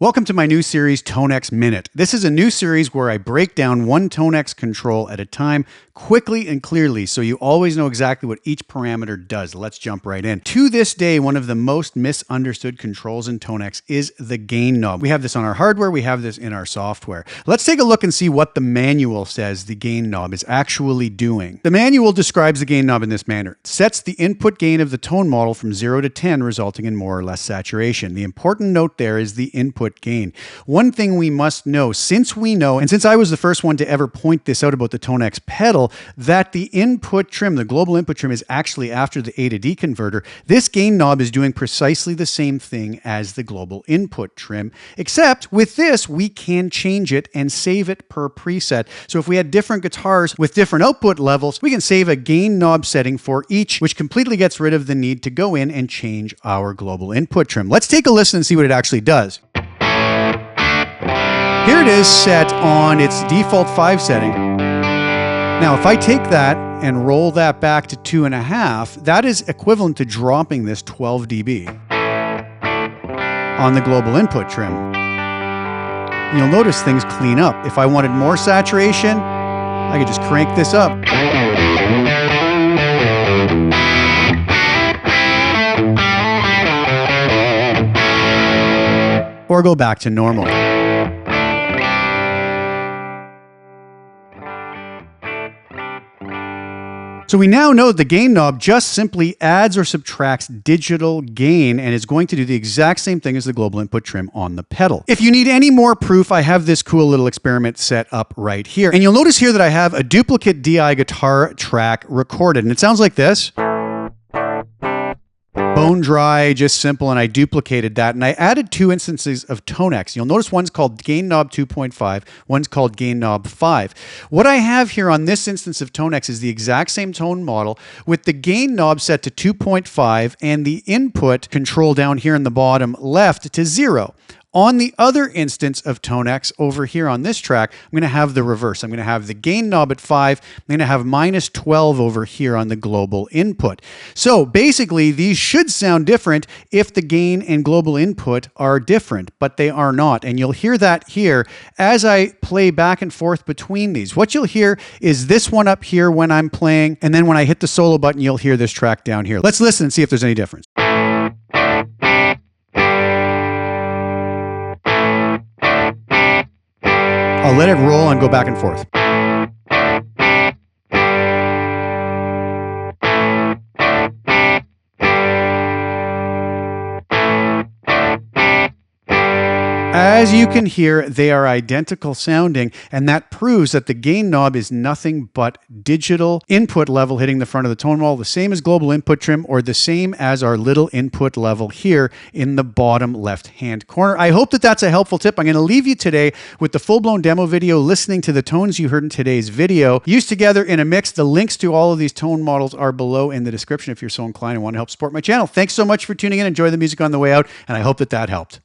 Welcome to my new series, TONEX Minute. This is a new series where I break down one TONEX control at a time, quickly and clearly, so you always know exactly what each parameter does. Let's jump right in. To this day, one of the most misunderstood controls in TONEX is the gain knob. We have this on our hardware, we have this in our software. Let's take a look and see what the manual says the gain knob is actually doing. The manual describes the gain knob in this manner. It sets the input gain of the tone model from 0 to 10, resulting in more or less saturation. The important note there is the input gain. One thing we must know, since we know, and since I was the first one to ever point this out about the TONEX pedal, that the input trim, the global input trim, is actually after the A to D converter, this gain knob is doing precisely the same thing as the global input trim, except with this, we can change it and save it per preset. So if we had different guitars with different output levels, we can save a gain knob setting for each, which completely gets rid of the need to go in and change our global input trim. Let's take a listen and see what it actually does. Here it is set on its default 5 setting. Now, if I take that and roll that back to 2.5, that is equivalent to dropping this 12 dB on the global input trim. You'll notice things clean up. If I wanted more saturation, I could just crank this up. Or go back to normal. So we now know that the gain knob just simply adds or subtracts digital gain and is going to do the exact same thing as the global input trim on the pedal. If you need any more proof, I have this cool little experiment set up right here. And you'll notice here that I have a duplicate DI guitar track recorded, and it sounds like this. Bone dry, just simple, and I duplicated that, and I added 2 instances of TONEX. You'll notice one's called Gain Knob 2.5, one's called Gain Knob 5. What I have here on this instance of TONEX is the exact same tone model with the gain knob set to 2.5 and the input control down here in the bottom left to 0. On the other instance of TONEX over here on this track, I'm going to have the reverse. I'm going to have the gain knob at 5. I'm going to have minus 12 over here on the global input. So basically, these should sound different if the gain and global input are different, but they are not. And you'll hear that here as I play back and forth between these. What you'll hear is this one up here when I'm playing, and then when I hit the solo button, you'll hear this track down here. Let's listen and see if there's any difference. I'll let it roll and go back and forth. As you can hear, they are identical sounding, and that proves that the gain knob is nothing but digital input level hitting the front of the tone wall, the same as global input trim, or the same as our little input level here in the bottom left-hand corner. I hope that that's a helpful tip. I'm going to leave you today with the full-blown demo video, listening to the tones you heard in today's video, used together in a mix. The links to all of these tone models are below in the description if you're so inclined and want to help support my channel. Thanks so much for tuning in. Enjoy the music on the way out, and I hope that that helped.